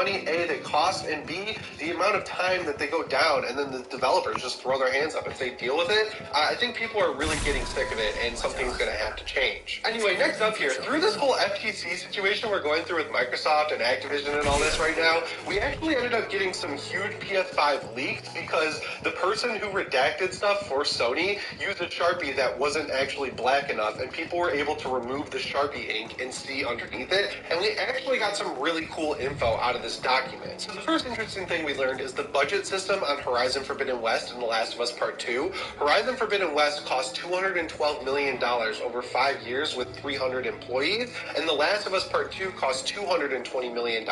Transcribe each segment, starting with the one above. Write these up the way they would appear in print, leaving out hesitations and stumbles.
money, A, they cost, and B, the amount of time that they go down, and then the developers just throw their hands up if they deal with it. I think people are really getting sick of it, and something's going to have to change. Anyway, next up here, through this whole FTC situation we're going through with Microsoft and Activision and all this right now, we actually ended up getting some huge PS5 leaks because the person who redacted stuff for Sony used a Sharpie that wasn't actually black enough, and people were able to remove the Sharpie ink and see underneath it, and we actually got some really cool info out of this document. So the first interesting thing we learned is the budget system on Horizon Forbidden West and The Last of Us Part 2. Horizon Forbidden West cost $212 million over 5 years with 300 employees, and The Last of Us Part 2 cost $220 million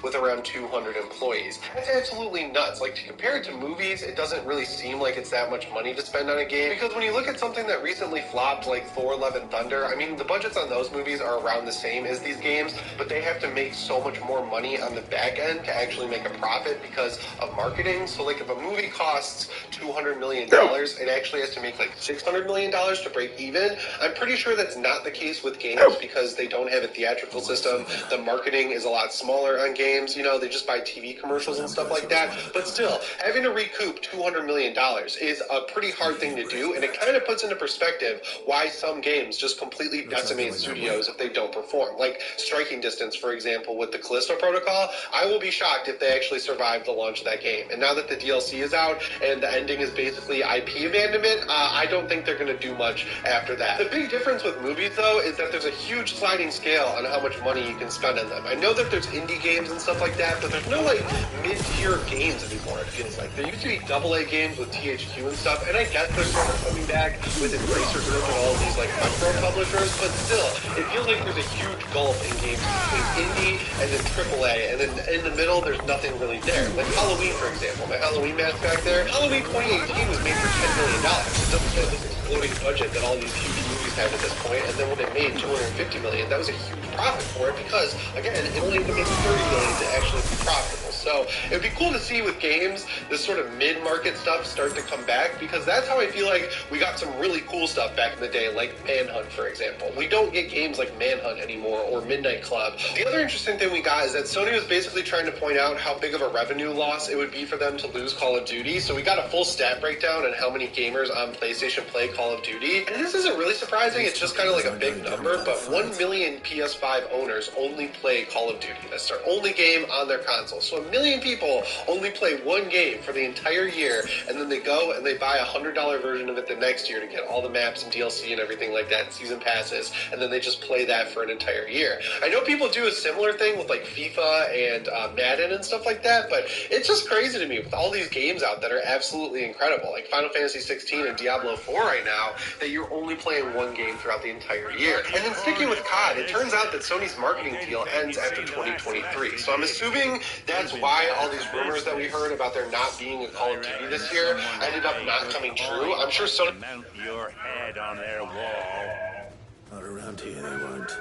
with around 200 employees. That's absolutely nuts. Like, to compare it to movies, it doesn't really seem like it's that much money to spend on a game, because when you look at something that recently flopped like Thor Love and Thunder, I mean, the budgets on those movies are around the same as these games, but they have to make so much more money on the back end to actually make a profit because of marketing. So like, if a movie costs $200 million, it actually has to make like $600 million to break even. I'm pretty sure that's not the case with games because they don't have a theatrical system. The marketing is a lot smaller on games, you know, they just buy TV commercials and stuff like that. But still, having to recoup $200 million is a pretty hard thing to do, and it kind of puts into perspective why some games just completely decimate studios if they don't perform. Like Striking Distance, for example, with the Callisto Protocol, I will be shocked if they actually survive the launch of that game. And now that the DLC is out and the ending is basically IP abandonment, I don't think they're going to do much after that. The big difference with movies, though, is that there's a huge sliding scale on how much money you can spend on them. I know that there's indie games and stuff like that, but there's no, like, mid-tier games anymore, it feels like. There used to be AA games with THQ and stuff, and I guess they're sort of coming back with Embracer Group and all of these, like, micro publishers, but still, it feels like there's a huge gulf in games between indie and then AAA, and then in the middle, there's nothing really there. Like Halloween, for example, my Halloween mask back there, Halloween 2018 was made for $10 million. It doesn't have this exploding budget that all these huge movies have at this point, and then when they made $250 million, that was a huge profit for it because, again, it only had to make $30 million to actually be profitable. So it would be cool to see with games, this sort of mid-market stuff start to come back, because that's how I feel like we got some really cool stuff back in the day, like Manhunt, for example. We don't get games like Manhunt anymore, or Midnight Club. The other interesting thing we got is that Sony was basically trying to point out how big of a revenue loss it would be for them to lose Call of Duty. So we got a full stat breakdown on how many gamers on PlayStation play Call of Duty. And this isn't really surprising, it's just kind of like a big number, but 1 million PS5 owners only play Call of Duty. That's their only game on their console. So 1 million people only play one game for the entire year, and then they go and they buy a $100 version of it the next year to get all the maps and DLC and everything like that, season passes, and then they just play that for an entire year. I know people do a similar thing with like FIFA and Madden and stuff like that, but it's just crazy to me with all these games out that are absolutely incredible, like Final Fantasy 16 and Diablo 4 right now, that you're only playing one game throughout the entire year. And then sticking with COD, it turns out that Sony's marketing deal ends after 2023, so I'm assuming that's why all these rumors that we heard about there not being a Call of Duty this year ended up not coming true. I'm sure Sony... Mount your head on their wall. Not around here, they won't.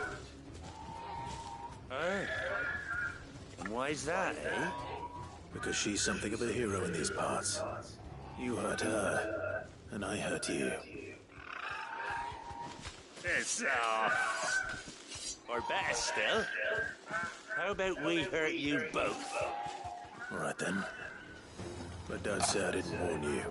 Hey? And why's that, eh? Because she's something of a hero in these parts. You hurt her, and I hurt you. It's, or better still, how about we hurt you both? All right, then. But don't say I didn't warn you.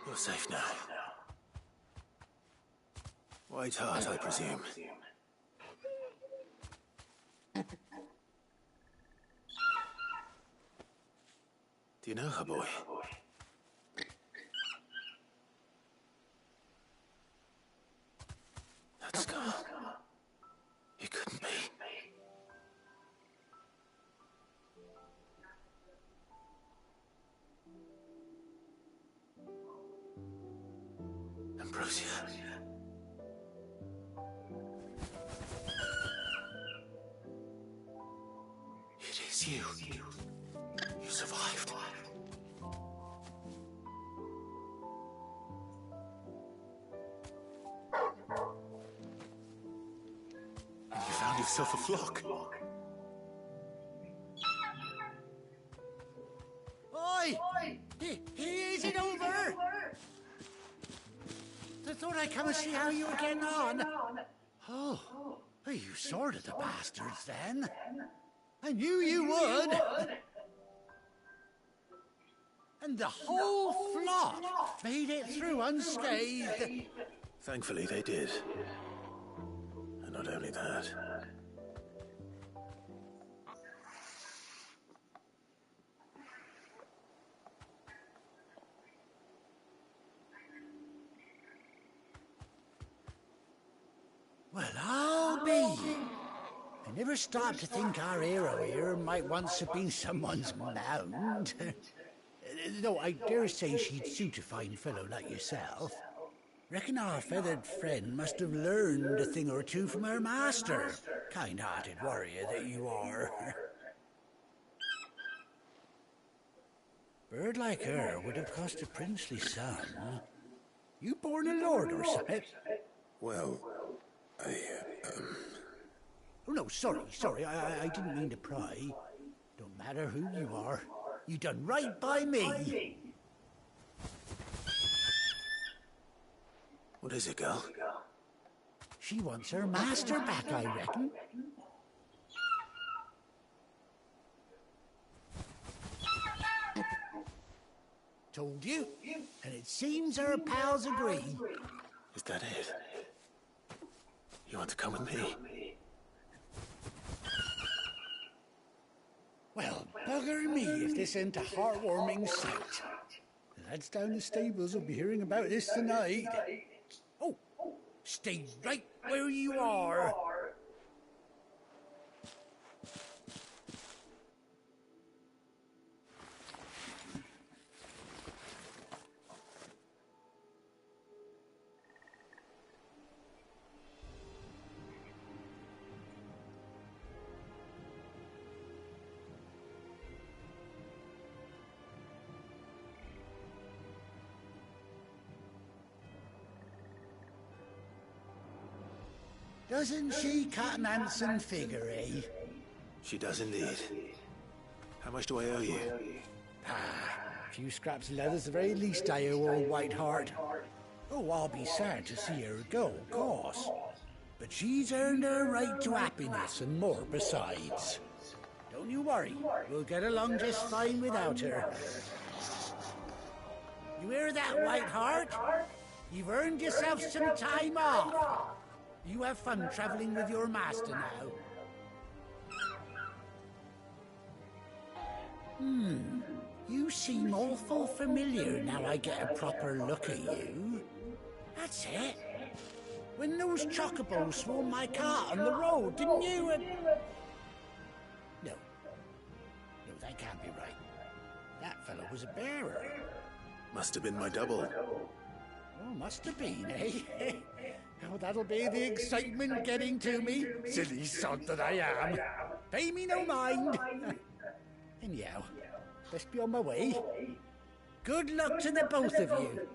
You're safe now. White Hart, I presume. Do you know her, boy? That scar. It couldn't be. Ambrosia. It is you. You survived. And you found yourself a flock. Oi! Is it over? I thought I'd come and see how you were getting on. Oh, well, you sorted the bastards then. I knew you would. And the whole flock made it through unscathed. Thankfully, they did. And not only that. Well, I'll be. I never stopped to think our hero here might once have been someone's mount. Though I dare say she'd suit a fine fellow like yourself. Reckon our feathered friend must have learned a thing or two from her master. Kind-hearted warrior that you are. Bird like her would have cost a princely sum. You born a lord or something? Well, Oh, no, sorry, I didn't mean to pry. Don't matter who you are. You done right by me. What is it, girl? She wants her master back, I reckon. Told you, and it seems her pals agree. Is that it? You want to come with me? Well, bugger me if this ain't a heartwarming sight. The lads down the stables will be hearing about this tonight. Oh, stay right where you are. Doesn't she cut an handsome figure, eh? She does indeed. How much do I owe you? A few scraps of leather's the very least I owe old White Hart. Oh, I'll be sad to see her go, of course. But she's earned her right to happiness and more besides. Don't you worry, we'll get along just fine without her. You hear that, White Hart? You've earned yourself some time off. You have fun traveling with your master now. You seem awful familiar now I get a proper look at you. That's it. When those chocobos swarmed my cart on the road, didn't you? can't be right. That fellow was a bearer. Must have been my double. Oh, must have been, eh? Oh, that'll be the excitement getting to me. Silly sod that I am. Pay me no mind. Anyhow, best be on my way. Good luck to the both of you.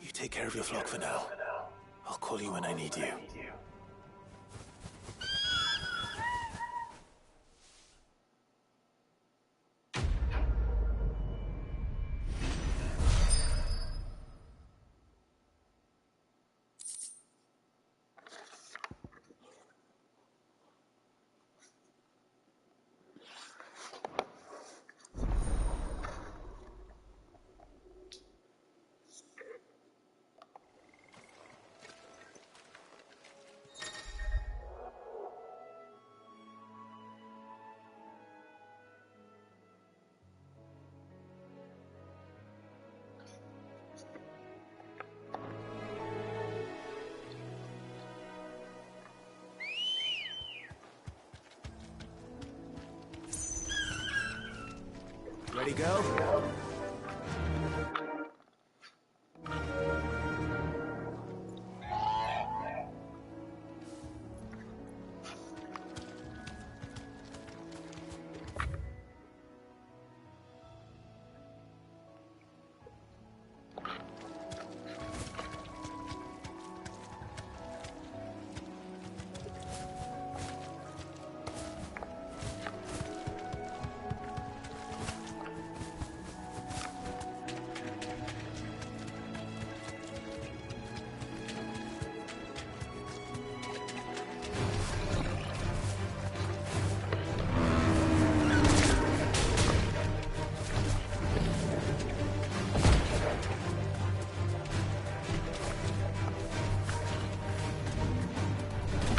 You take care of your flock for now. I'll call you when I need you. Ready, go?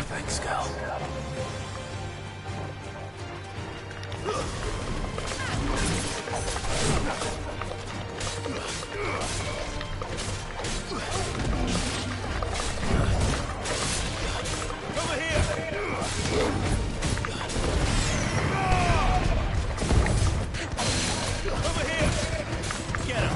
Thanks, Gal. Over here! Over here! Get him!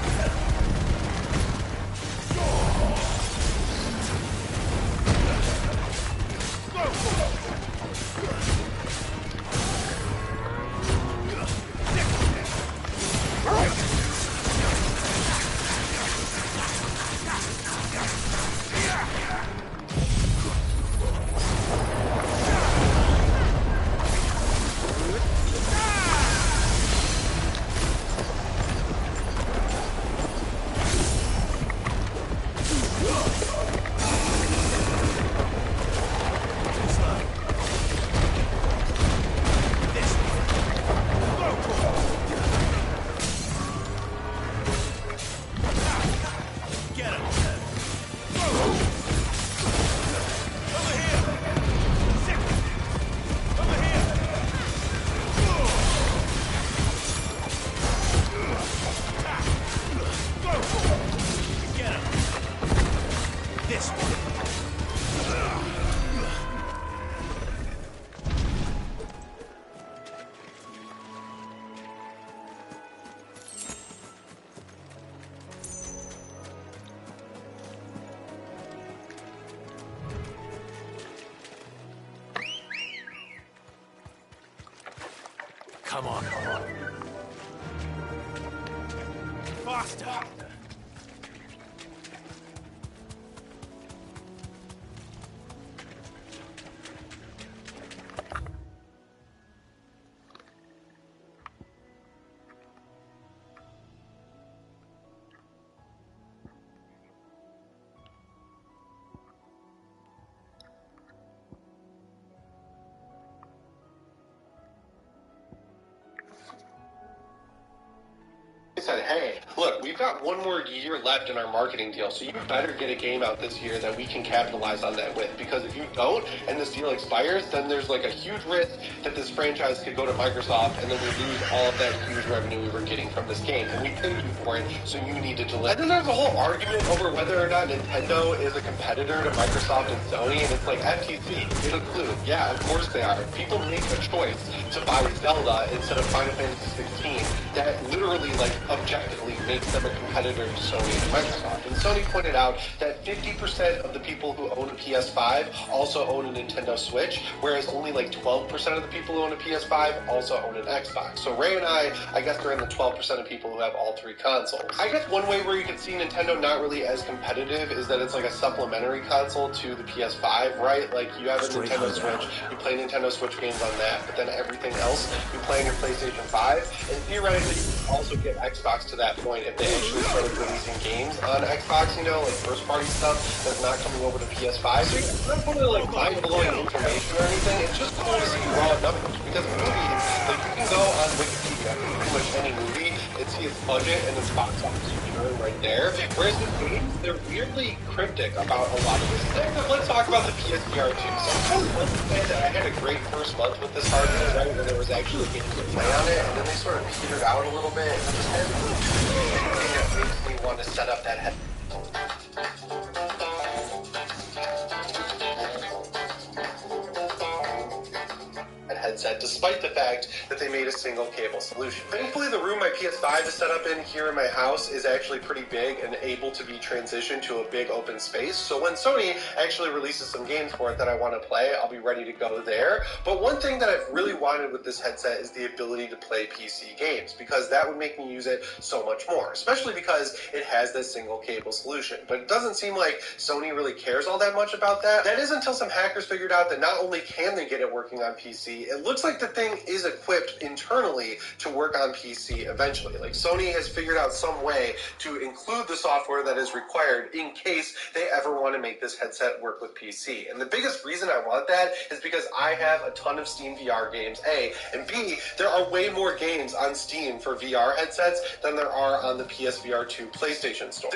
Come on. Faster! He said, hey, look, we've got one more year left in our marketing deal, so you better get a game out this year that we can capitalize on that with, because if you don't and this deal expires, then there's like a huge risk that this franchise could go to Microsoft and then we lose all of that huge revenue we were getting from this game, and we paid you for it, so you need to deliver. And then there's a whole argument over whether or not Nintendo is a competitor to Microsoft and Sony, and it's like, FTC, get a clue. Yeah, of course they are. People make a choice to buy Zelda instead of Final Fantasy 16 that literally, like, objectively makes them a competitor to Sony and Microsoft. And Sony pointed out that 50% of the people who own a PS5 also own a Nintendo Switch, whereas only like 12% of the people who own a PS5 also own an Xbox. So Ray and I guess they're in the 12% of people who have all three consoles. I guess one way where you can see Nintendo not really as competitive is that it's like a supplementary console to the PS5, right? Like, you have a Nintendo Switch, you play Nintendo Switch games on that, but then everything else you play on your PlayStation 5, and theoretically you can also get Xbox to that point if they actually started releasing games on Xbox, you know, like first-party stuff that's not coming over to PS5. So it's not really like mind-blowing information or anything, it's just cool to see raw numbers, because movies, like, you can go on Wikipedia for pretty much any movie and see its budget and its box office return right there, whereas the games, they're weirdly cryptic about a lot of this. Let's talk about the PSVR 2. So I was glad that I had a great first month with this hardware, right, where there was actually games to play on it, and then they sort of petered out a little bit, and it just hasn't really anything that makes me want to set up that head. Headset, despite the fact that they made a single cable solution. Thankfully, the room my PS5 is set up in here in my house is actually pretty big and able to be transitioned to a big open space. So when Sony actually releases some games for it that I want to play, I'll be ready to go there. But one thing that I've really wanted with this headset is the ability to play PC games, because that would make me use it so much more, especially because it has this single cable solution. But it doesn't seem like Sony really cares all that much about that. That is until some hackers figured out that not only can they get it working on PC, it looks like the thing is equipped internally to work on PC eventually. Like, Sony has figured out some way to include the software that is required in case they ever want to make this headset work with PC. And the biggest reason I want that is because I have a ton of Steam VR games, A, and B, there are way more games on Steam for VR headsets than there are on the PSVR 2 PlayStation Store.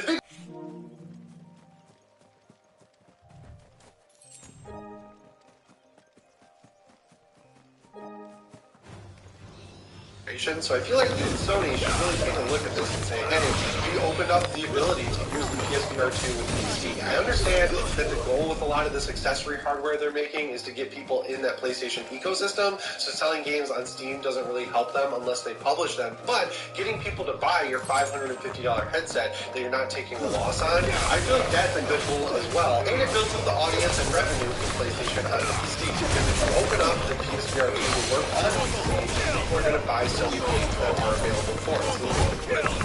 So I feel like Sony should really take a look at this and say, hey, we opened up the ability to use the PSVR 2 with PC. I understand that the goal with a lot of this accessory hardware they're making is to get people in that PlayStation ecosystem, so selling games on Steam doesn't really help them unless they publish them, but getting people to buy your $550 headset that you're not taking a loss on, I feel like that's a good goal as well, and it builds up the audience and revenue for PlayStation on PC, because if you open up the PSVR 2 to work on PC, people are going to buy some games that are available for us.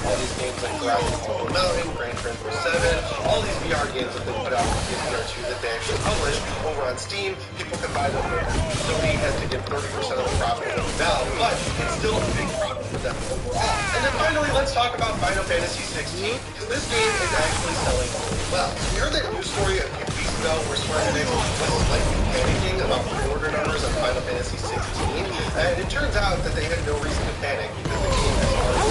All these games like Horizon Mountain, Gran Turismo 7, all these VR games that they put out for PSVR 2 that they actually publish over on Steam, people can buy them there. Sony has to give 30% of the profit to Valve, but it's still a big profit for them overall. And then finally, let's talk about Final Fantasy 16, because this game is actually selling really well. We heard that news story a few weeks ago where Square Enix was slightly panicking about pre-order numbers on Final Fantasy 16, and it turns out that they had no reason to panic because the game has already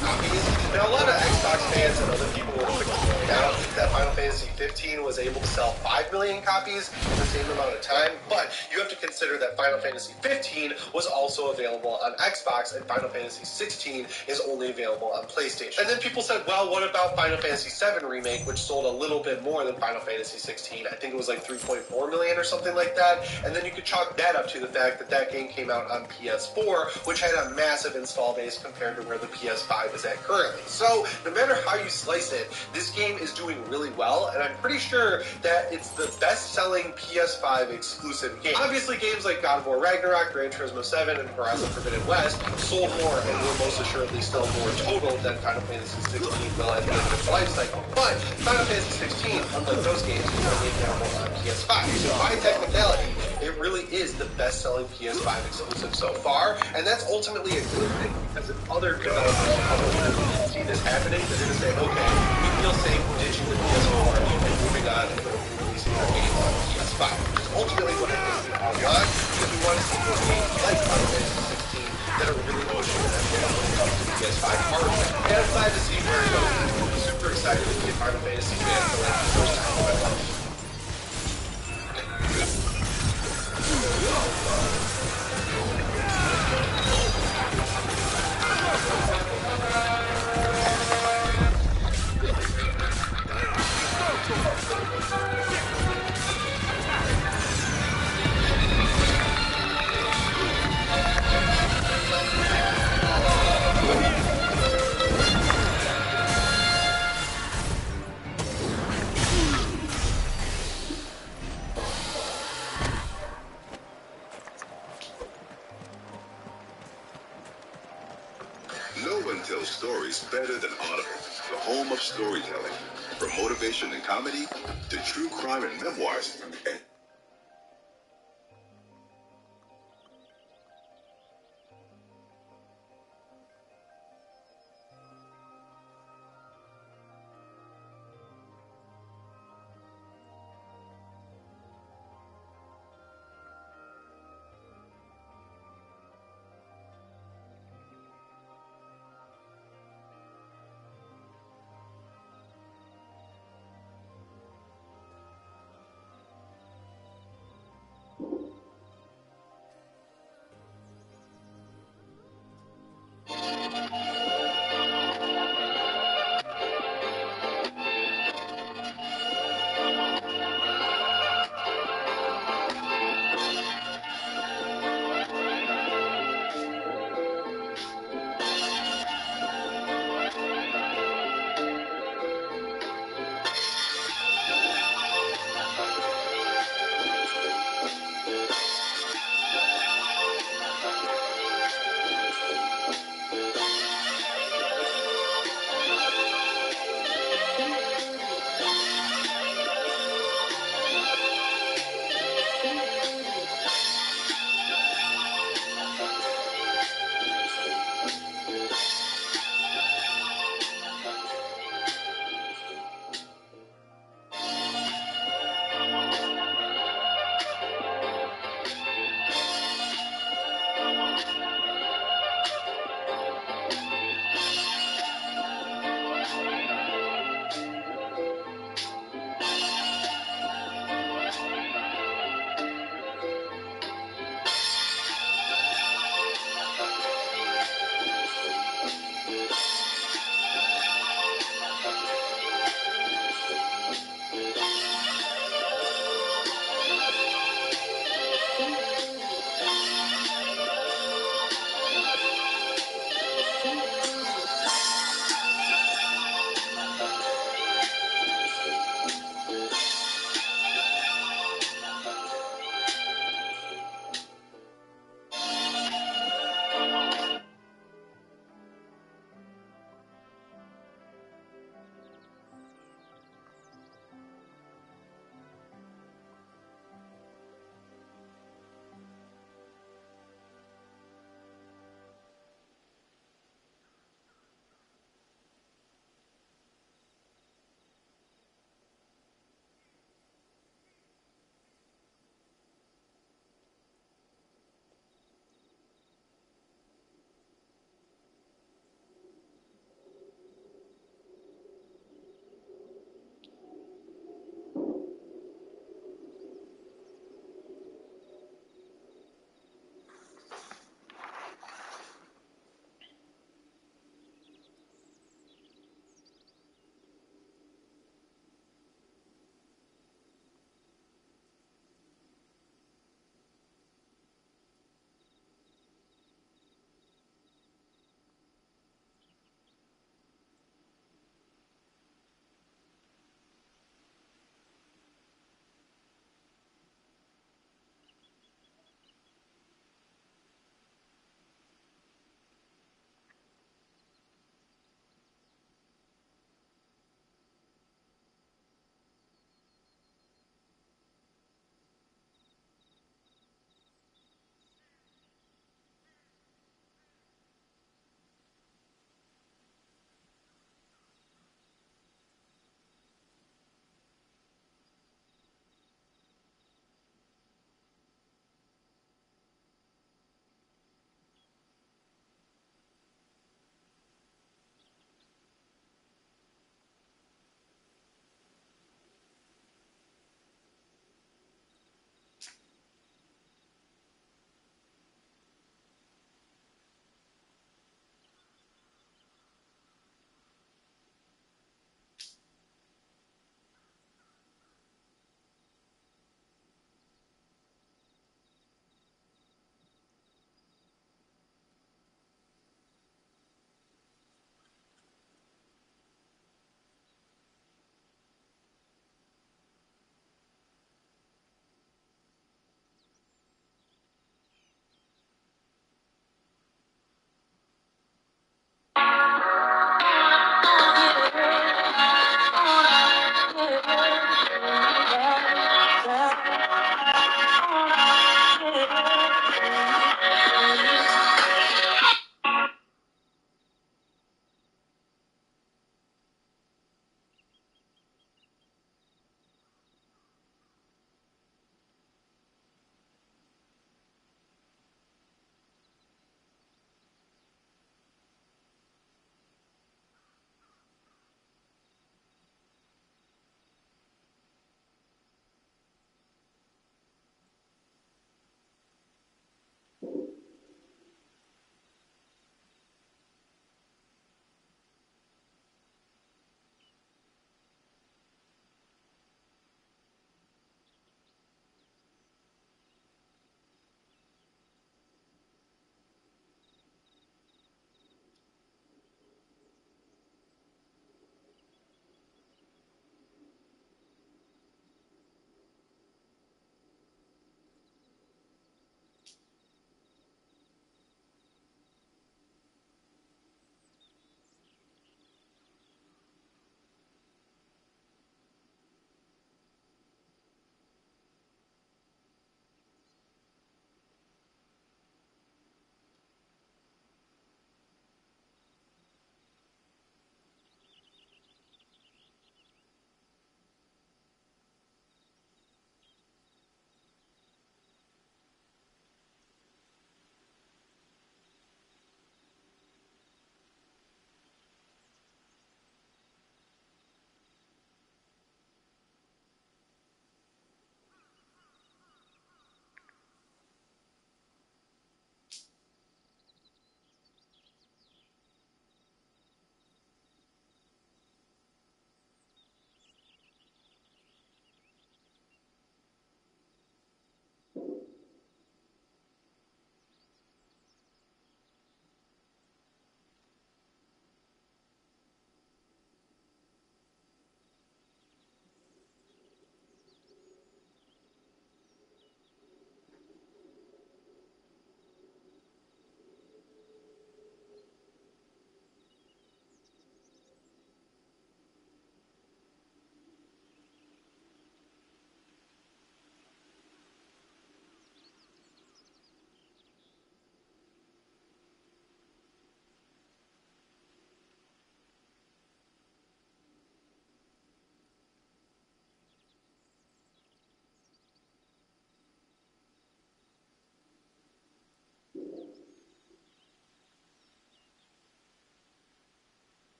copies. Now, a lot of Xbox fans and other people were quick to point out that Final Fantasy 15 was able to sell 5 million copies in the same amount of time, but you have to consider that Final Fantasy 15 was also available on Xbox, and Final Fantasy 16 is only available on PlayStation. And then people said, well, what about Final Fantasy 7 Remake, which sold a little bit more than Final Fantasy 16? I think it was like 3.4 million or something like that, and then you could chalk that up to the fact that that game came out on PS4, which had a massive install base compared to where the PS5 is at currently. So, no matter how you slice it, this game is doing really well, and I'm pretty sure that it's the best-selling PS5 exclusive game. Obviously, games like God of War Ragnarok, Gran Turismo 7, and Horizon Forbidden West sold more and will most assuredly sell more total than Final Fantasy 16 will at the end of its life cycle. But Final Fantasy 16, unlike those games, is only available on PS5. So by technicality, it really is the best-selling PS5 exclusive so far, and that's ultimately a good thing, because if other developers and publishers see this happening, they're going to say, okay, we feel safe ditching the PS4 and moving on and releasing our games on PS5, which is ultimately what I think we all want, because we want to see more games like Final Fantasy 16 that are really pushing that when it comes to PS5 hardware. And I'm glad to see No one tells stories better than Audible, the home of storytelling. From motivation and comedy to true crime and memoirs. And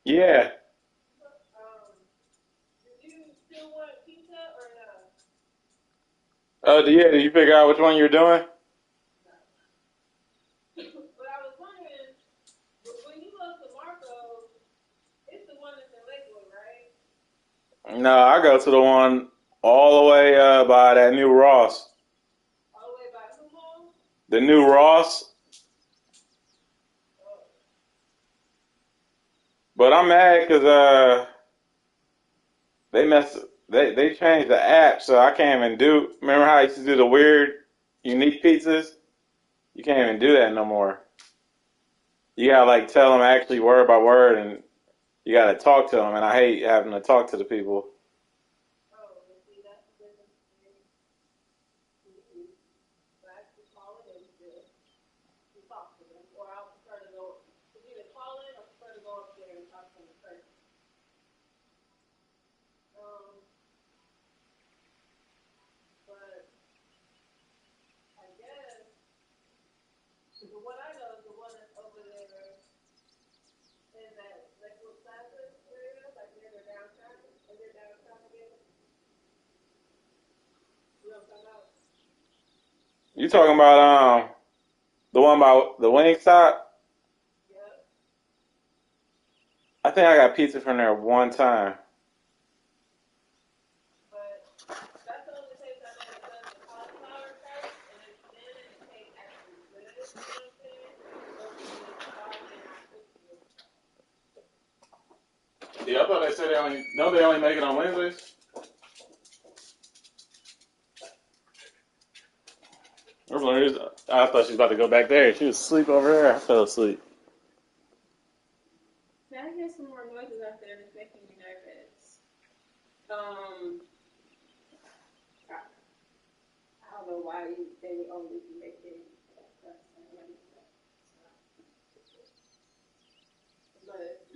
Yeah. Did you still want pizza or no? Oh, yeah. Did you figure out which one you're doing? But I was wondering, when you go to Marco, it's the one that's in Lakewood, right? No, I go to the one all the way by that new Ross. All the way by who mall? The new Ross. But I'm mad because they messed. They changed the app, so I can't even do. Remember how I used to do the weird, unique pizzas? You can't even do that no more. You gotta like tell them actually word by word, and you gotta talk to them. And I hate having to talk to the people. Oh, see, that's the difference between you. So I actually call it to talk to them, or I'll prefer to go, to either call in or prefer to go up there and talk to them first. But I guess, the one I know is the one that's over there in that Lakewood Plaza area, like near their downtown, and their downtown again. You know what I'm talking about? You talking about the one by the Wingstop? Yep. I think I got pizza from there one time. But that's the only place I know that does the cauliflower first, and then it tastes actually good. You know what I'm saying? Versus just already not cooked good. Yeah, I thought they said they only make it on Wednesdays. I thought she was about to go back there. She was asleep over there. I fell asleep. Now I hear some more noises out there that's making me nervous. I don't know why they would only be making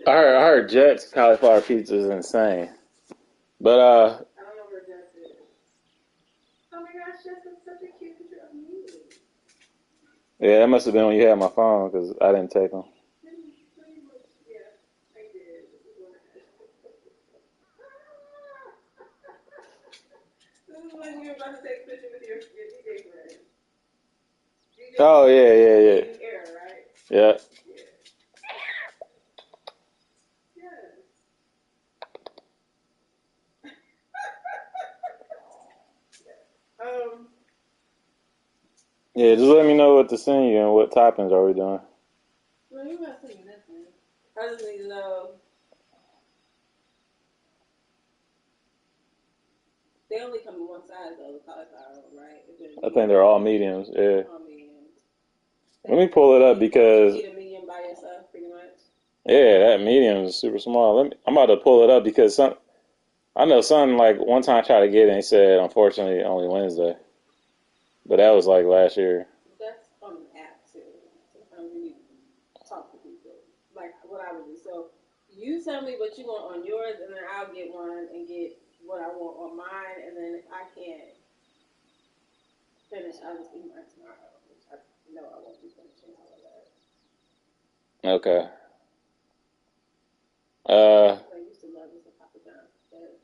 I heard Jet's cauliflower pizza is insane. But I don't know where Jess is. Oh my gosh, Jess is such a cute picture of me. yeah, that must have been when you had my phone because I didn't take them. Pretty much, yeah, I did. This is when you were about to take a picture with your DJ friend. Oh yeah. Era, right? Yeah. Yeah. Yes. Yeah, just let me know what to send you and what toppings are we doing. Well, you're not saying nothing. I just need to know. They only come in one size though, the cauliflower, right? I think they're all mediums. Yeah. All mediums. Let me pull it up because. You eat a medium by yourself, pretty much. Yeah, that medium is super small. I'm about to pull it up because I know something like one time I tried to get it and he said unfortunately only Wednesday. But that was like last year. That's on an app too. Sometimes you need to talk to people. Like what I would do. So you tell me what you want on yours and then I'll get one and get what I want on mine, and then if I can't finish, I'll just eat mine tomorrow, which I know I won't be finishing all of that. Okay. I used to love me some Papa John's, but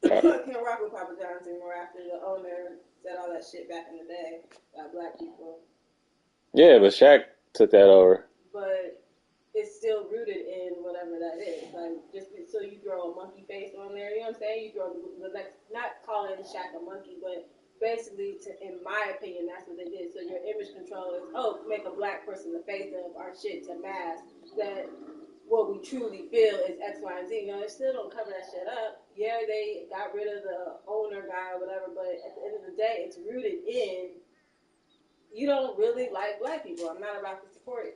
I can't rock with Papa John's anymore after the owner said all that shit back in the day about black people. Yeah, but Shaq took that over. But it's still rooted in whatever that is. Like, just so you throw a monkey face on there, you know what I'm saying? You throw the next, not calling Shaq a monkey, but basically, in my opinion, that's what they did. So your image control is, make a black person the face of our shit to mask that what we truly feel is X, Y, and Z. You know, they still don't cover that shit up. Yeah, they got rid of the owner guy or whatever, but at the end of the day, it's rooted in you don't really like black people. I'm not about to support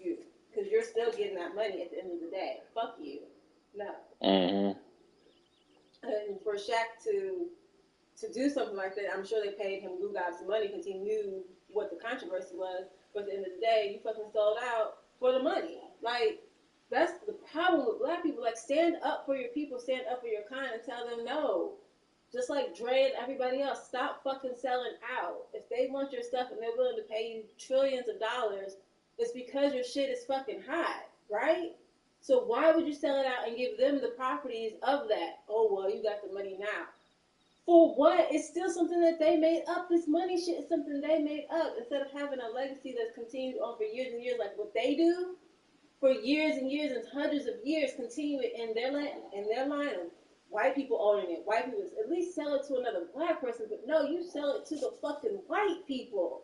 you. Because you're still getting that money at the end of the day. Fuck you. No. Mm-hmm. And for Shaq to do something like that, I'm sure they paid him Gugab's money because he knew what the controversy was. But at the end of the day, you fucking sold out for the money. Like, that's the problem with black people. Like, stand up for your people, stand up for your kind, and tell them no. Just like Dre and everybody else, stop fucking selling out. If they want your stuff and they're willing to pay you trillions of dollars, it's because your shit is fucking hot, right? So why would you sell it out and give them the properties of that? Oh, well, you got the money now. For what? It's still something that they made up. This money shit is something they made up. Instead of having a legacy that's continued on for years and years, like what they do, for years and years and hundreds of years, continue it in their line of white people owning it. White people at least sell it to another black person, but no, you sell it to the fucking white people.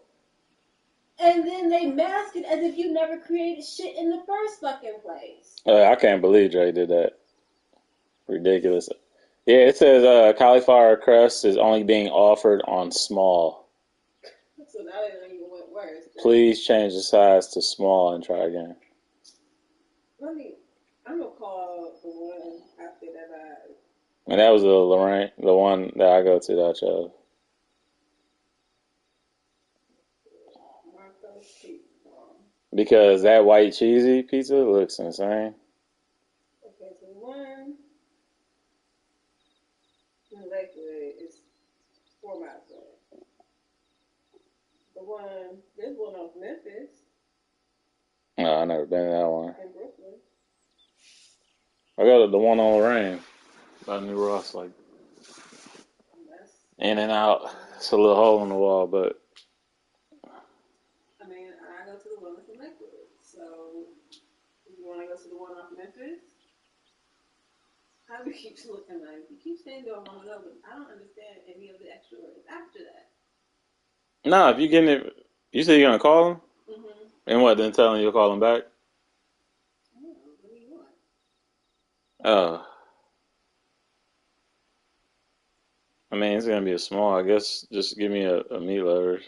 And then they mask it as if you never created shit in the first fucking place. I can't believe Dre did that. Ridiculous. Yeah, it says cauliflower crust is only being offered on small. So now they don't even went worse. Please change the size to small and try again. I'm gonna call the one after that. And that was Lorraine, the one that I go to that I chose. Because that white cheesy pizza looks insane. Okay, so one in Lakewood is 4 miles away. There's one off Memphis. No, I never been to that one. In Brooklyn. I go to the one on Lorraine by New Ross, like in and out. It's a little hole in the wall, but. I mean, I go to the one that's in Lakewood. So, you want to go to the one off Memphis? How do you keep looking like you keep saying you don't want to go, but I don't understand any of the extra words after that. No, if you getting it, you say you're gonna call him, and what? Then tell him you'll call him back. Oh, what do you want? Oh, I mean it's gonna be a small. I guess just give me a meat lovers.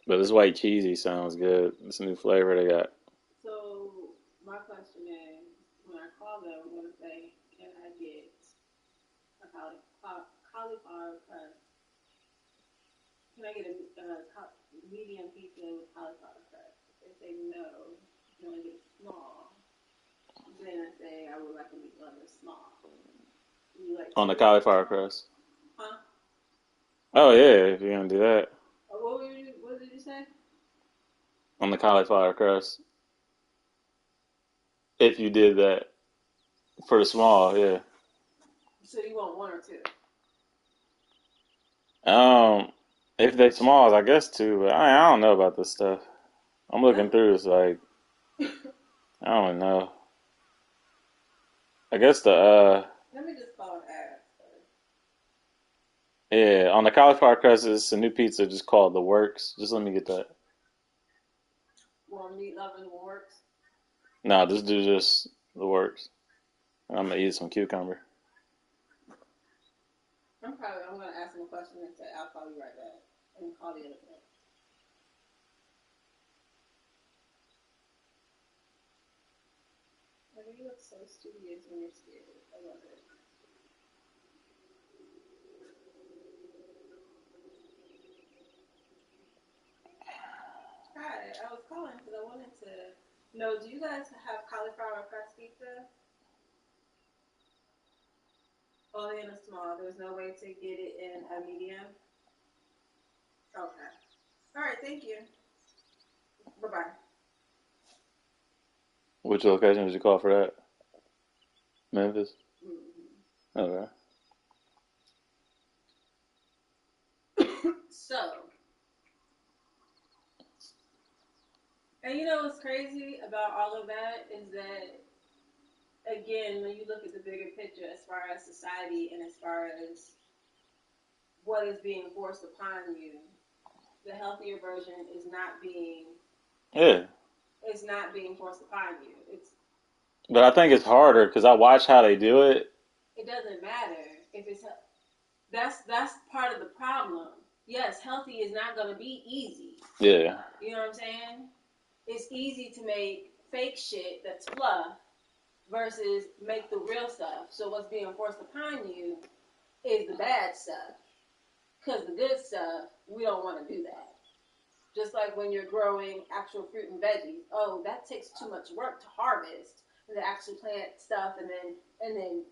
But this white cheesy sounds good. It's a new flavor they got. So my question is, when I call them, I'm gonna say, can I get a cauliflower crust? Can I get a medium pizza with cauliflower crust? If they say no, you only get a small. Then I say I would like a meat lover small. Like On the cauliflower crust. Huh? Oh yeah, if you're gonna do that. What did you say? On the cauliflower crust. If you did that for the small, yeah. So you want one or two? If they smalls, I guess two. But I don't know about this stuff. I'm looking through this like I don't know. I guess Let me just call it ass. yeah, on the cauliflower crust, it's a new pizza just called The Works. Just let me get that. Want meat loving works? No, just do just The Works. I'm gonna eat some cucumber. I'm gonna ask him a question and say I'll call you right back and call the other one. You look so studious when you're scared. I love it. Hi, I was calling because I wanted to know, do you guys have cauliflower crust pizza? Only in a small. There's no way to get it in a medium? Okay. All right, thank you. Bye-bye. Which location did you call for that? Memphis? Okay. So, and you know what's crazy about all of that is that, again, when you look at the bigger picture as far as society and as far as what is being forced upon you, the healthier version is not being it's not being forced upon you. But I think it's harder because I watch how they do it. It doesn't matter if it's that's part of the problem. Yes, healthy is not going to be easy. Yeah. You know what I'm saying? It's easy to make fake shit that's fluff versus make the real stuff. So what's being forced upon you is the bad stuff. Because the good stuff, we don't want to do that. Just like when you're growing actual fruit and veggies. Oh, that takes too much work to harvest and to actually plant stuff and then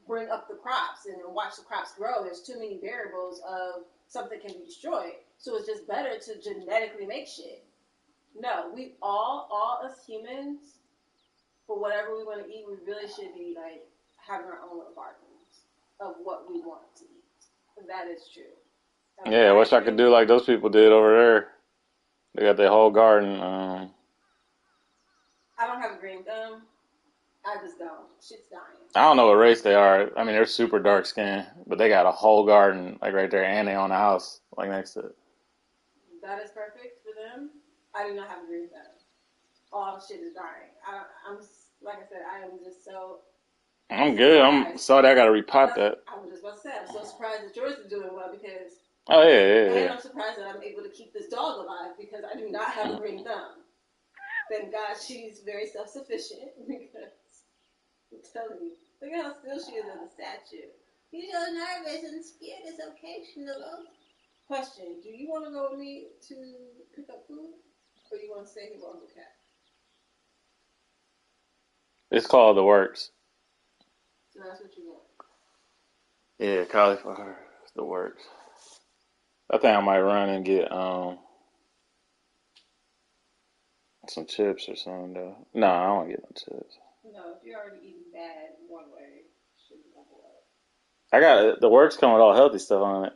bring up the crops and then watch the crops grow. There's too many variables of something can be destroyed. So it's just better to genetically make shit. No, we all as humans, for whatever we want to eat, we really should be like having our own little gardens of what we want to eat. That is true. Yeah, I wish I could do like those people did over there. They got their whole garden. I don't have a green thumb. I just don't. Shit's dying. I don't know what race they are. I mean, they're super dark skinned, but they got a whole garden like right there, and they own a house like next to it. That is perfect for them. I do not have a green thumb. All shit is dying. I'm like I said, I am just so. I'm good. I'm sorry. I gotta repot that. I was just about to say, I'm so surprised that yours is doing well because. Oh yeah. And I'm surprised that I'm able to keep this dog alive because I do not have a green thumb. Thank God she's very self-sufficient because I'm telling you, look at how still she is as a statue. You're so nervous and scared. It's okay, Schnuggle. Question: do you want to go with me to pick up food, or you want to stay here with Uncle Cat? It's called The Works. So that's what you want. Yeah, cauliflower. The Works. I think I might run and get some chips or something though. No, I don't want to get no chips. No, if you're already eating bad one way, shouldn't go up. I got The Works come with all healthy stuff on it.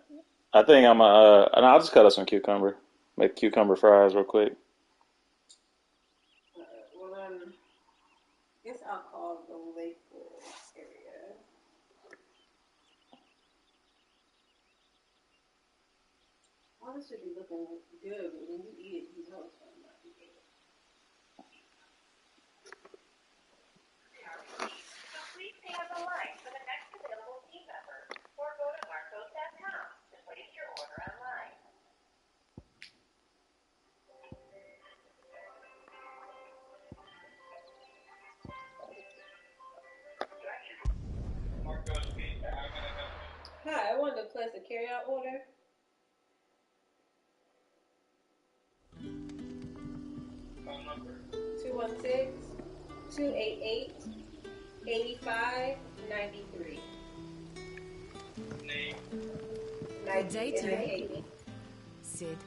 I think and I'll just cut up some cucumber. Make cucumber fries real quick. Well then, I guess I'll call the Lakewood area. All this should be looking good, but when you eat it, you know it's going to not be good. So please stay on the line for the next available team member, or go to marcos.com to place your order online. Hi, I wanted to place a carry-out order. Phone number 216-288-8593. Name. Good day to you. Sid.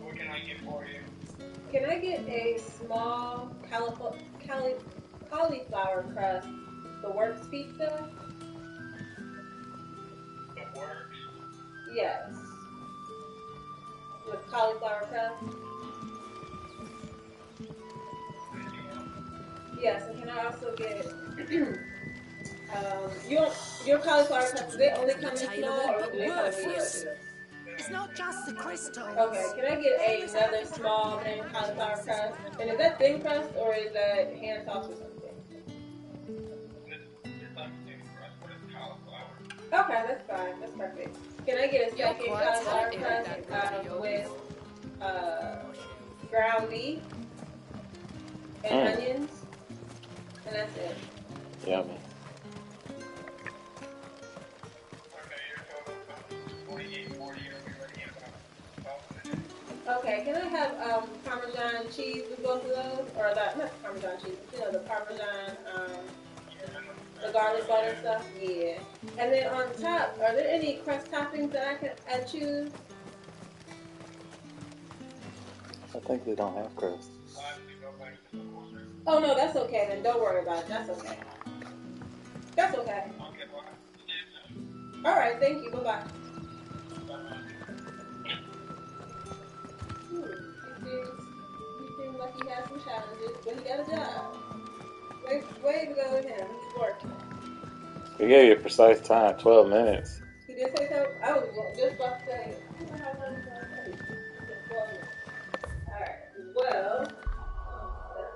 What can I get for you? Can I get a small cauliflower crust, the Works pizza? The Works? Yes. With cauliflower crust? Yes, and can I also get your cauliflower crust, do they only come in small or do they come in medium too? It's not just the crystals. Okay, can I get another small thin cauliflower crust? And is that thin crust or is that hand tossed or something? Okay, that's fine. That's perfect. Can I get a second cauliflower crust with ground beef and onions? And that's it. Yummy. Okay, can I have Parmesan cheese with both of those? Or not Parmesan cheese, but you know, the Parmesan, the garlic butter stuff? Yeah. And then on top, are there any crust toppings that I choose? I think they don't have crust. Oh no, that's okay then. Don't worry about it. That's okay. That's okay. All right, thank you. Bye-bye. He seems like he has some challenges, but he got a job. Way to go with him. He's working. We gave you a precise time, 12 minutes. He did say so? I was just about to say. Alright, well, that's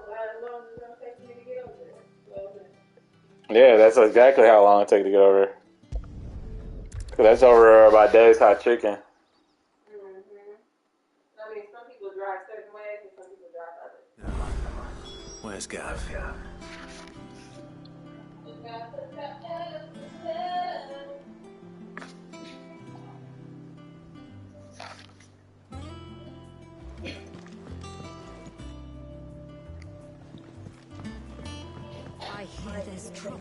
about as long as it's going to take me to get over there. 12 minutes. Yeah, that's exactly how long it takes to get over there. Cause that's over by Dave's Hot Chicken. I mean, some people drive certain ways and some people drive others. Where's Gav? I hear there's trouble.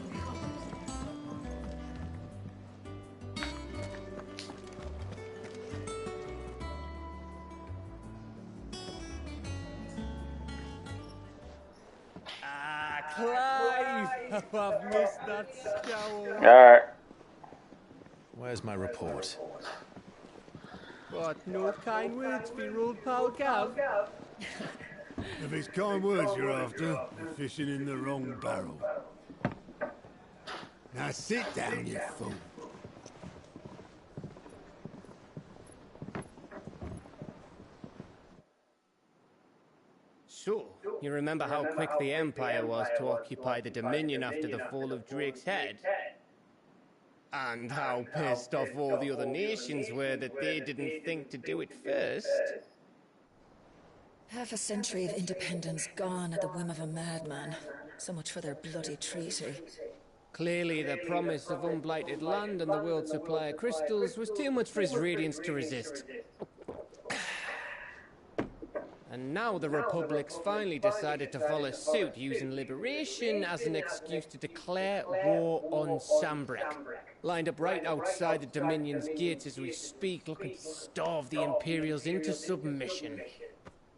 Clive! Oh, I've missed that scowl. Alright. Where's my report? What, no kind words for your old pal Gav? If it's kind words you're after, you're fishing in the wrong barrel. Now sit down, you fool. So, you remember how quick the Empire was to occupy the Dominion after the fall of Drake's head? And how pissed off all the other nations were that they didn't think to do it first? Half a century of independence gone at the whim of a madman. So much for their bloody treaty. Clearly, the promise of unblighted land and the world's supply of crystals was too much for his radiance to resist. And now the Republic's finally decided to follow suit, using liberation as an excuse to declare war on Sambrick. Lined up right outside the Dominion's gates as we speak, looking to starve the Imperials into submission.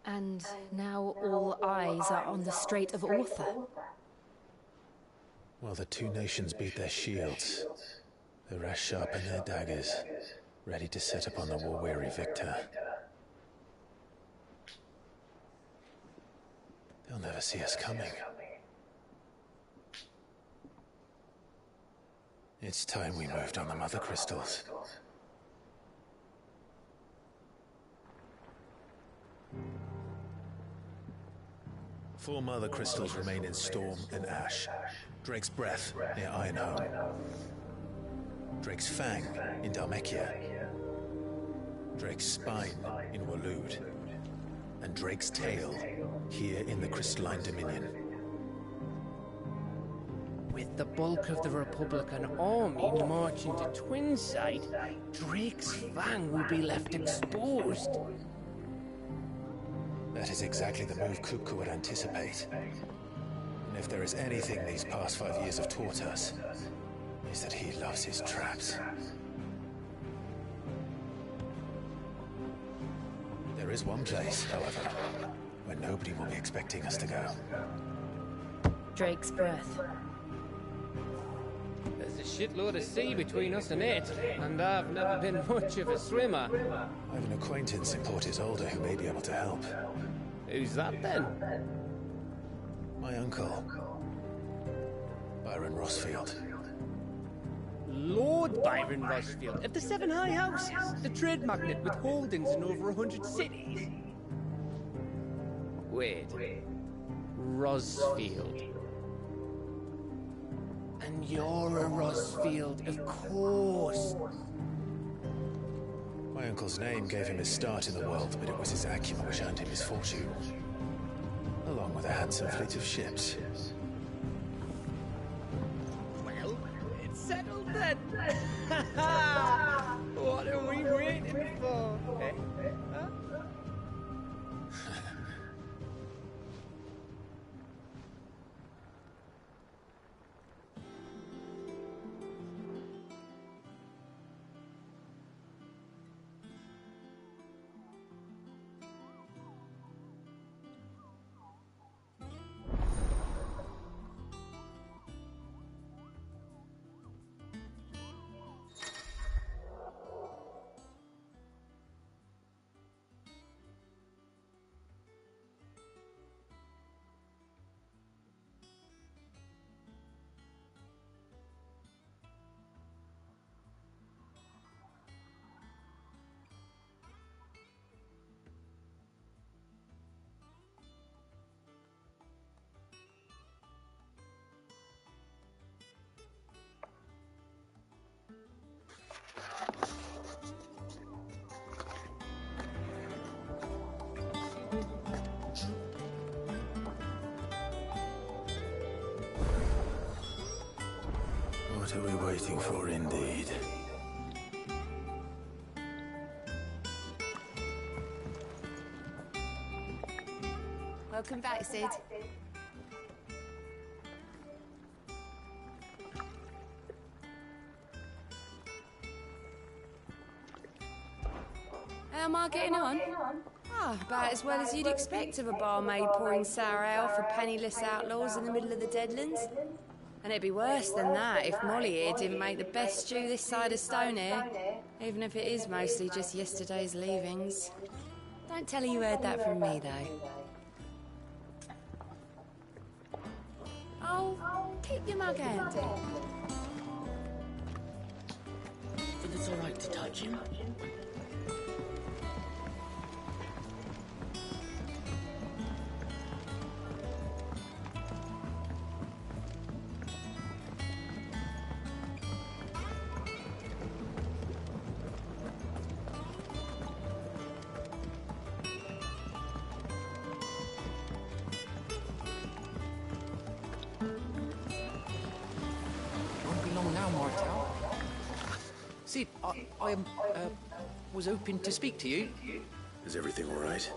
And now all eyes are on the Strait of Ortha. While the two nations beat their shields, the rest sharpen their daggers, ready to set upon the war-weary victor. They'll never see us coming. It's time we moved on the Mother Crystals. Four Mother Crystals remain in Storm and Ash. Drake's Breath near Ironhome. Drake's Fang in Dhalmekia. Drake's Spine in Waloed. And Drake's Tail here in the Crystalline Dominion. With the bulk of the Republican army marching to Twinside, Drake's Fang will be left exposed. That is exactly the move Kupka would anticipate. And if there is anything these past 5 years have taught us, is that he loves his traps. There is one place, however, where nobody will be expecting us to go. Drake's Breath. There's a shitload of sea between us and it, and I've never been much of a swimmer. I have an acquaintance in Port Isolde who may be able to help. Who's that then? My uncle, Byron Rossfield. Lord Byron Rossfield of the Seven High Houses, the trade magnate with holdings in over 100 cities. Wait, Rossfield. And you're a Rossfield, of course. My uncle's name gave him his start in the world, but it was his acumen which earned him his fortune, along with a handsome fleet of ships. Well, it's settled then. What are we waiting for? Eh? Huh? What are we waiting for, indeed? Welcome back, Sid. How am I getting on? Ah, about as well as you'd expect of a barmaid pouring sour ale for penniless outlaws in the middle of the Deadlands. And it'd be worse than that if Molly here didn't make the best stew this side of Stone here, even if it is mostly just yesterday's leavings. Don't tell her you heard that from me, though. Oh, keep your mug handy. Think it's all right to touch him? Sid, I was hoping to speak to you. Is everything all right?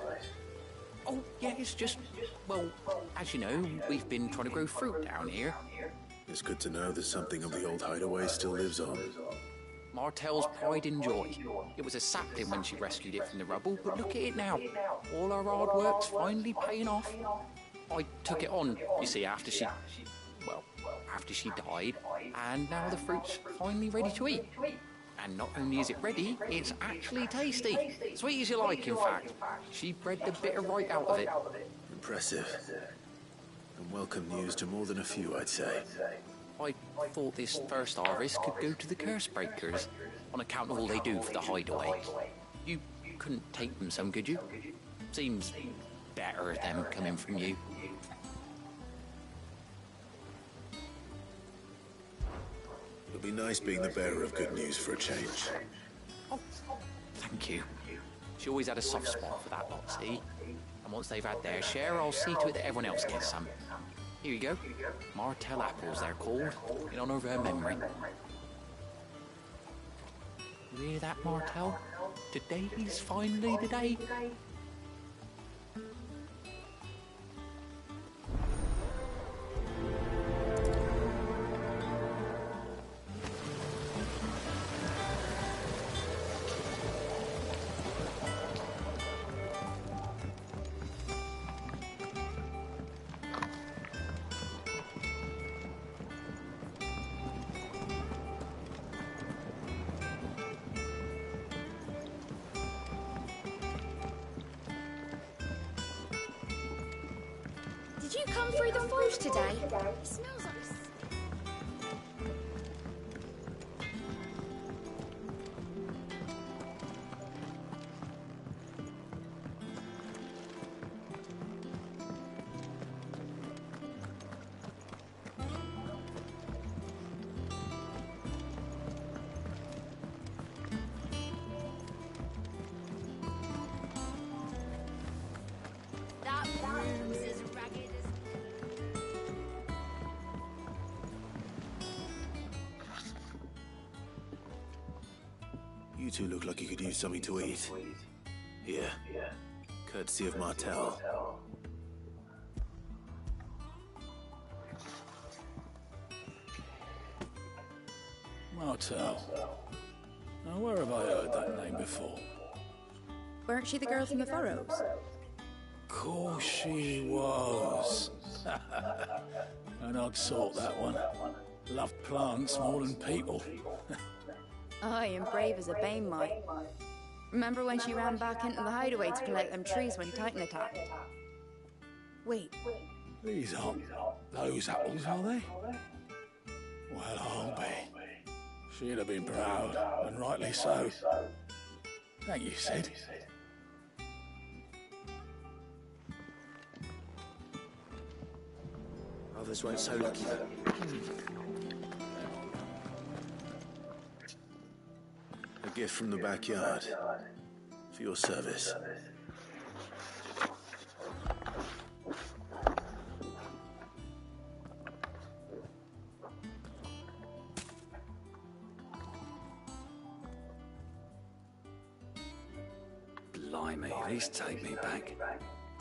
Oh, yeah, it's just, well, as you know, we've been trying to grow fruit down here. It's good to know that something of the old hideaway still lives on. Martell's pride and joy. It was a sapling when she rescued it from the rubble, but look at it now. All our hard work's finally paying off. I took it on, you see, after she died, and now the fruit's finally ready to eat. And not only is it ready, it's actually tasty. Sweet as you like, in fact. She bred the bitter right out of it. Impressive. And welcome news to more than a few, I'd say. I thought this first harvest could go to the curse breakers, on account of all they do for the hideaway. You couldn't take them some, could you? Seems better them coming from you. It'll be nice being the bearer of good news for a change. Oh, thank you. She always had a soft spot for that lot, see? And once they've had their share, I'll see to it that everyone else gets some. Here you go. Martell apples, they're called, in honour of her memory. You hear that, Martell? Today's finally the day. Did you come through the forge today? It smells like... That room's as ragged as... You two look like you could use something to eat. Here. Courtesy of Martell. Martell. Now, where have I heard that name before? Weren't she the girl from the Furrows? Course she was. An odd sort, that one. Loved plants more than people. Aye, and brave as a bane might. Remember when she ran back into the hideaway to collect them trees when Titan attacked? Wait. These aren't those apples, are they? Well, I'll be. She'd have been proud, and rightly so. Thank you, Sid. Others weren't so lucky, though. A gift from the backyard. For your service. Blimey, these take me back.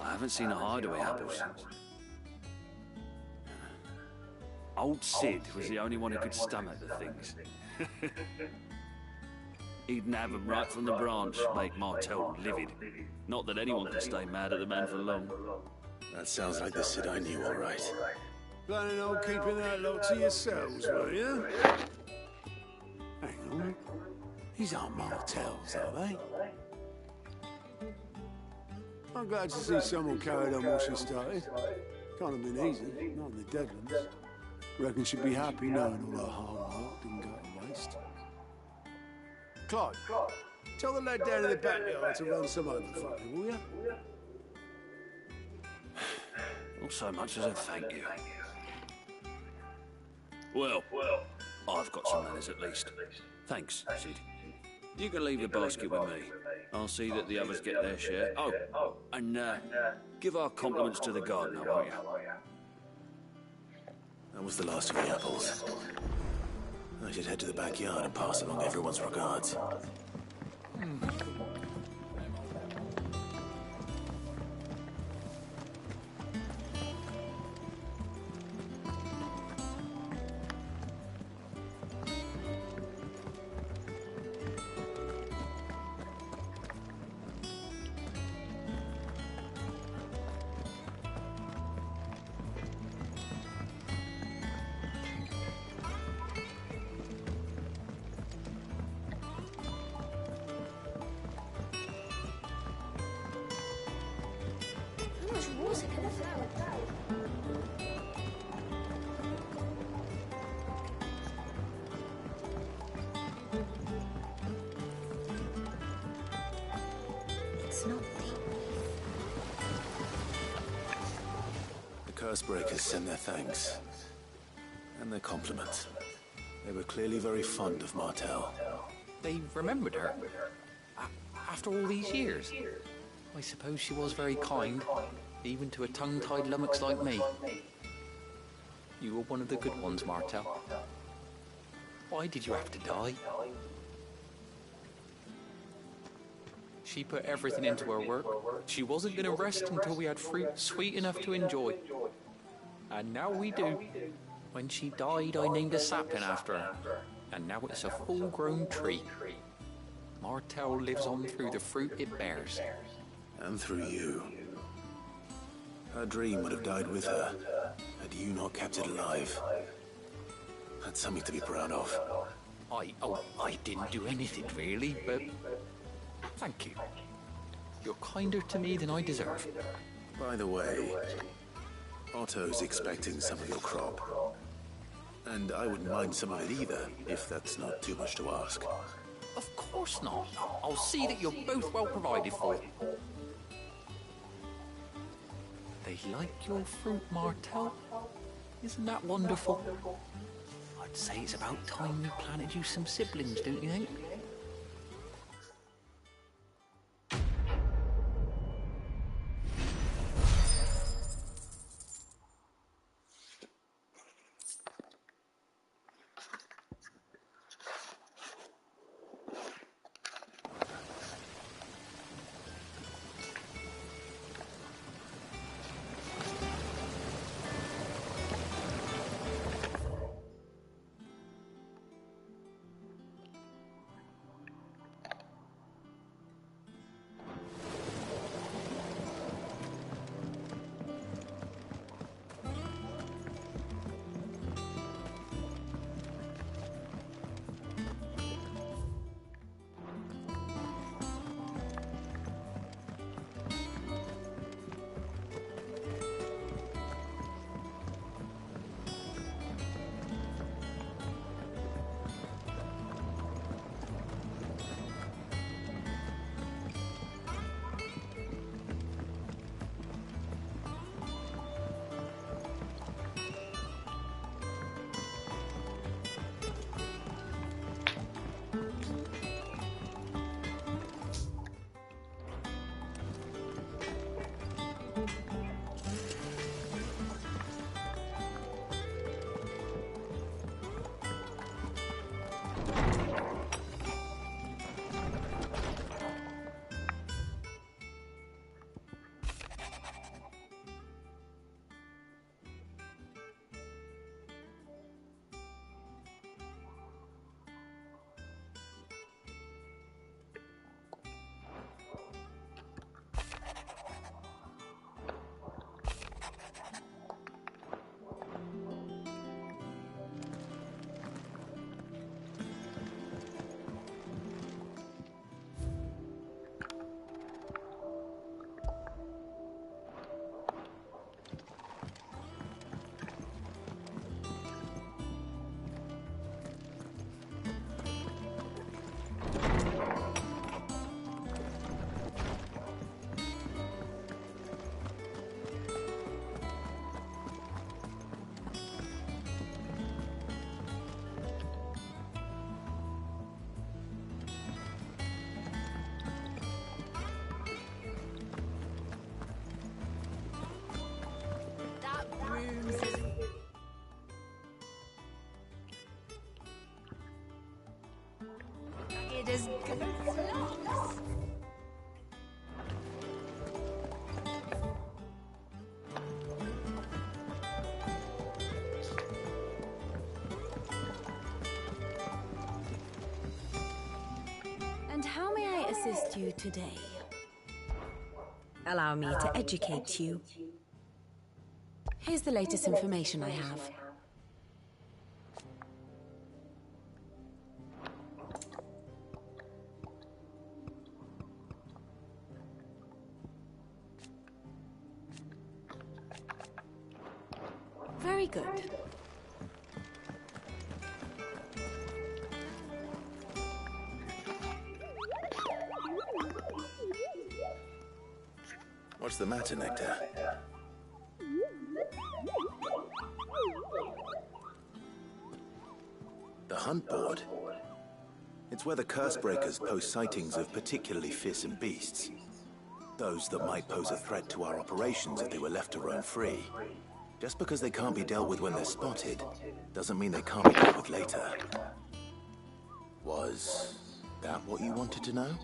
I haven't seen a hideaway apple since. Old Sid was the only one who could stomach the things. He'd nab 'em right from the branch, make Martell livid. Not that anyone could stay mad at the man for long. That sounds like the Sid I knew, all right. Planning on keeping that lot to yourselves, were you? Hang on. These aren't Martells, are they? I'm glad to see someone carried on what she started. Can't have been easy, not in the Deadlands. Reckon she'd be happy knowing all her hard work didn't go to waste. Clyde, tell the lad down in the backyard to run some over for me, will you? Not so much as a thank you. Well, I've got some manners at least. Thanks, Sid. You can leave the basket with me. I'll see that the others get their share. Oh, and give our compliments to the gardener, won't you? That was the last of the apples. I should head to the backyard and pass along everyone's regards. How much water can a flower grow? It's not deep. The curse breakers send their thanks. And their compliments. They were clearly very fond of Martell. They remembered her? After all these years? I suppose she was very kind, even to a tongue-tied lummox like me. You were one of the good ones, Martell. Why did you have to die? She put everything into her work. She wasn't going to rest until we had fruit sweet enough to enjoy. And now we do. When she died, I named a sapling after her. And now it's a full-grown tree. Martell lives on through the fruit it bears. And through you. Her dream would have died with her, had you not kept it alive. That's something to be proud of. I didn't do anything really, but thank you. You're kinder to me than I deserve. By the way, Otto's expecting some of your crop. And I wouldn't mind some of it either, if that's not too much to ask. Of course not. I'll see that you're both well provided for. They like your fruit, Martell. Isn't that wonderful? I'd say it's about time we planted you some siblings, don't you think? excited as goat's locks. And how may I assist you today? Allow me to educate you. Here's the latest information I have. Very good. What's the matter, Nectar? The hunt board? It's where the curse breakers post sightings of particularly fearsome beasts. Those that might pose a threat to our operations if they were left to roam free. Just because they can't be dealt with when they're spotted, doesn't mean they can't be dealt with later. Was that what you wanted to know?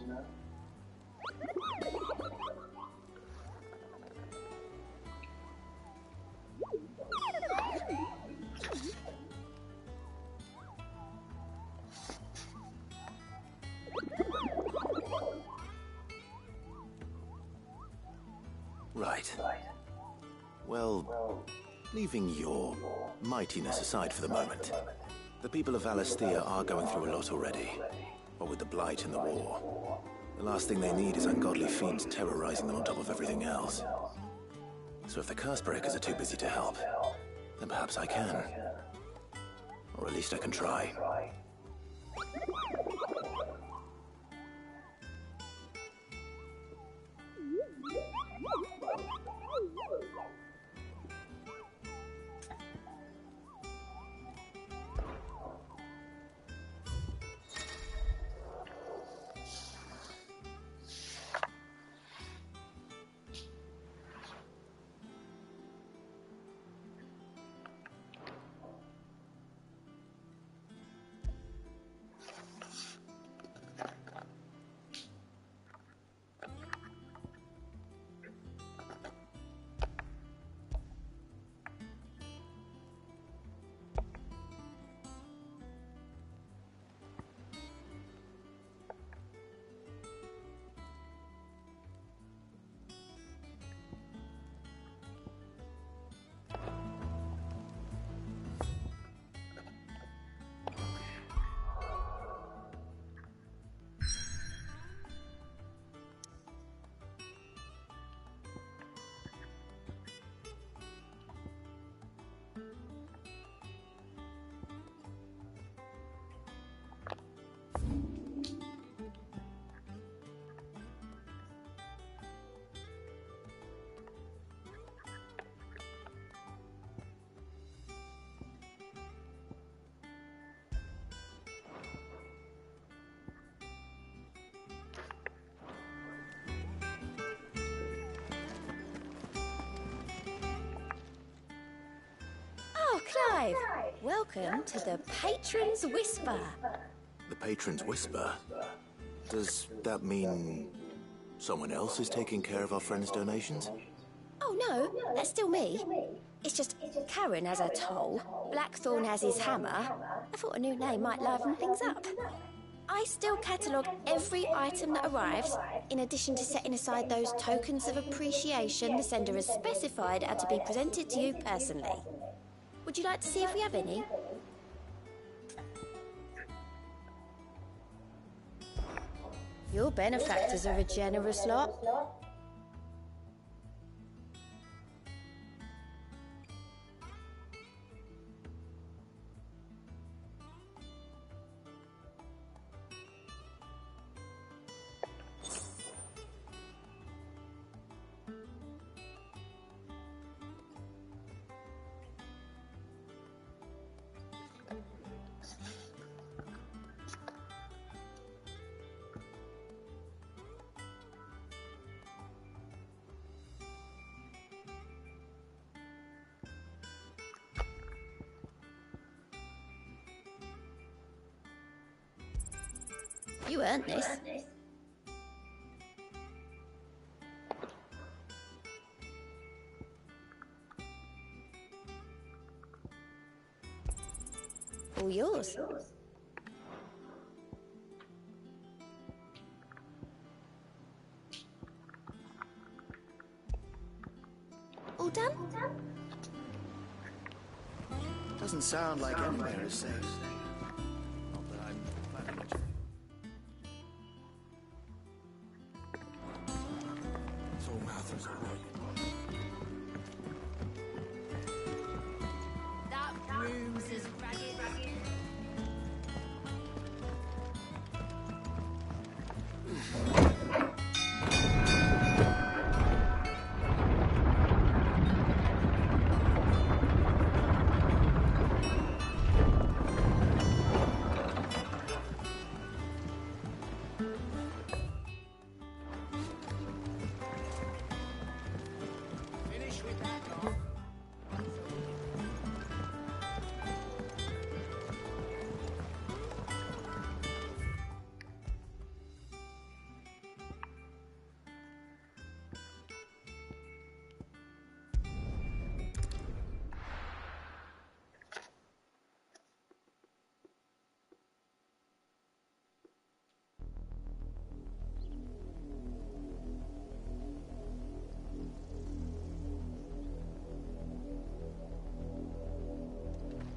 Right. Well, leaving your mightiness aside for the moment, the people of Valisthea are going through a lot already. What with the Blight and the war. The last thing they need is ungodly fiends terrorizing them on top of everything else. So if the curse breakers are too busy to help, then perhaps I can. Or at least I can try. Oh, Clive! Welcome to the Patron's Whisper. The Patron's Whisper? Does that mean someone else is taking care of our friend's donations? Oh, no, that's still me. It's just Karen has her toll, Blackthorn has his hammer. I thought a new name might liven things up. I still catalogue every item that arrives, in addition to setting aside those tokens of appreciation the sender has specified are to be presented to you personally. Would you like to see if we have any? Your benefactors are a generous lot. You earned this. All yours. All done? Doesn't sound like anywhere is safe. Not that I'm planning much. It's all Martha's right. That room's as ragged.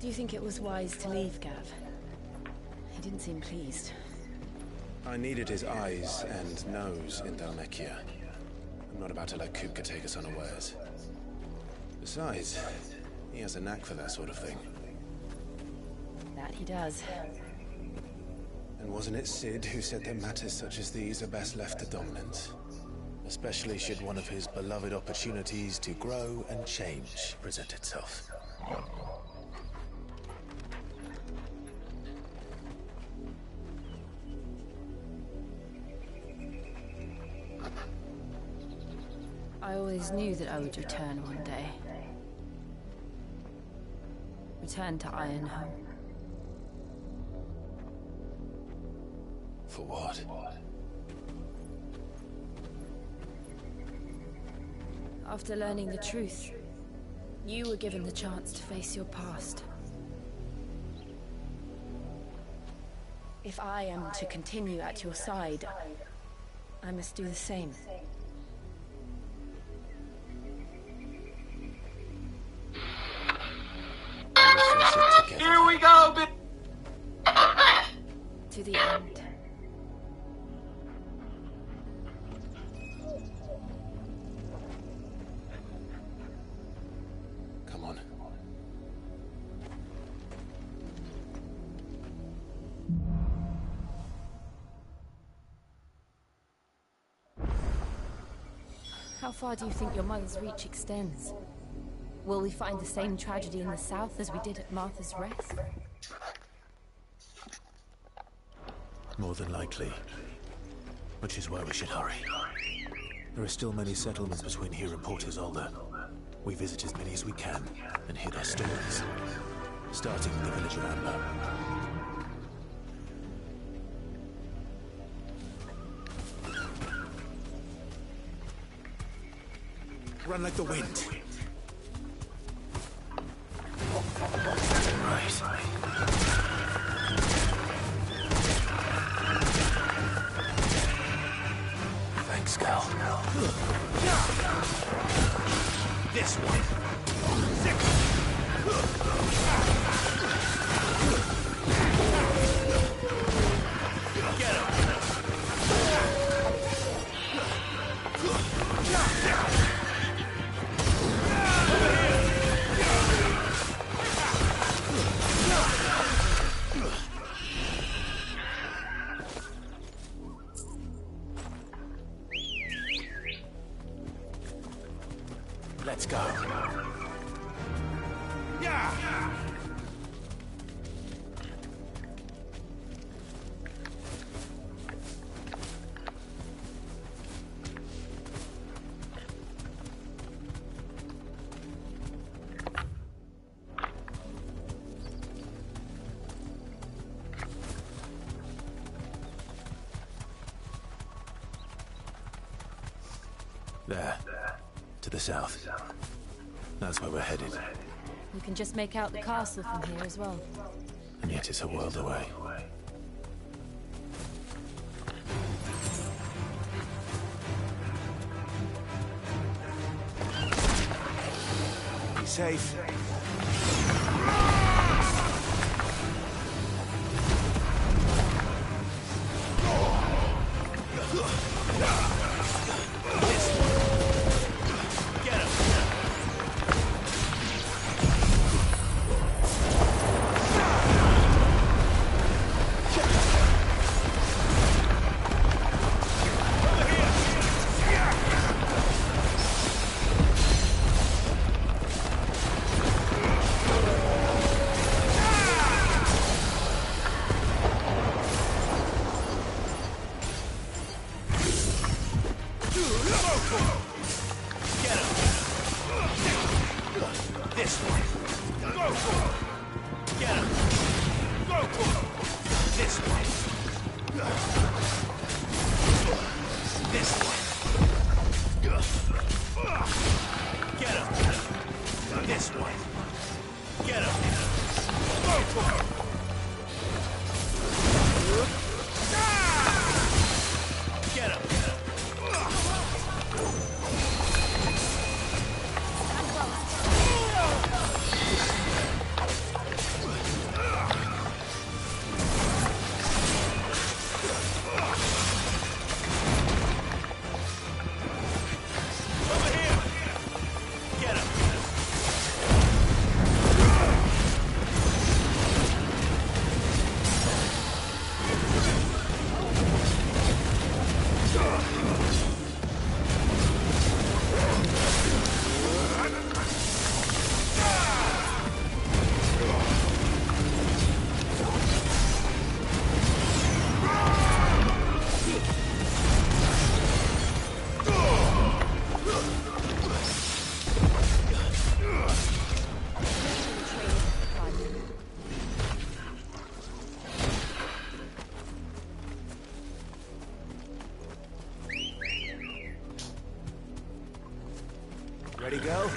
Do you think it was wise to leave, Gav? He didn't seem pleased. I needed his eyes and nose in Dhalmekia. I'm not about to let Kupka take us unawares. Besides, he has a knack for that sort of thing. That he does. And wasn't it Sid who said that matters such as these are best left to dominance? Especially should one of his beloved opportunities to grow and change present itself. I always knew that I would return one day. Return to Ironhome. For what? After learning the truth, you were given the chance to face your past. If I am to continue at your side, I must do the same. Here we go, to the end. Come on. How far do you think your mother's reach extends? Will we find the same tragedy in the south as we did at Martha's Rest? More than likely. Which is why we should hurry. There are still many settlements between here and Port Isolde. We visit as many as we can and hear their stories. Starting with the village of Amber. Run like the wind. Right. Thanks, Cal. This one. Get him. Let's go. Yeah. There. To the south. That's where we're headed. You can just make out the castle from here as well. And yet it's a world away. Be safe. Ready, go?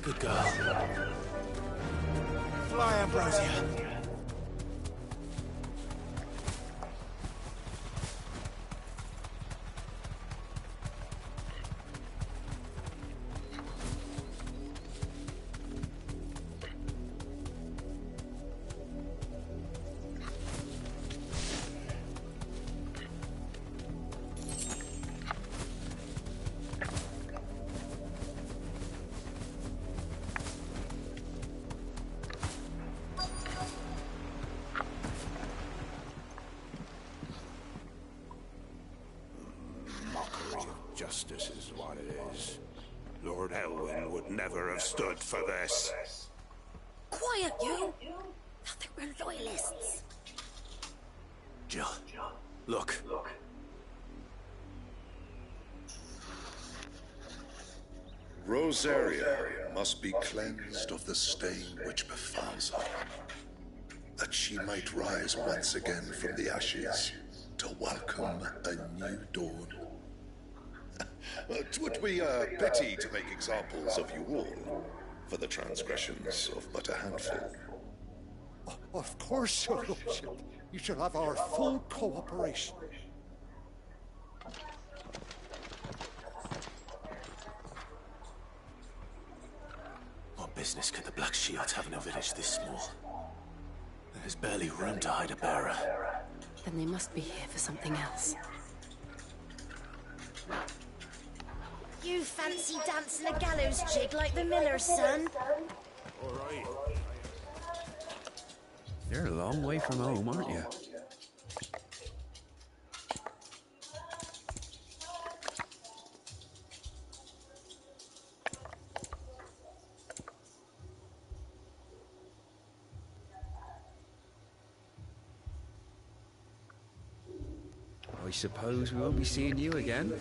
Good girl. Fly, Ambrosia. Justice is what it Lord Elwyn would never have stood for this. Quiet, you! I think we're loyalists. Jill, look. Rosaria must be cleansed of the stain which befalls her, that she might rise once again from the ashes to welcome a new dawn. It would be a pity to make examples of you all for the transgressions of but a handful. Of course, Your Lordship. You shall have our full cooperation. What business could the Black Shields have in a village this small? There's barely room to hide a bearer. Then they must be here for something else. You fancy dancing a gallows jig like the miller's son? All right. You're a long way from home, aren't you? I suppose we won't be seeing you again.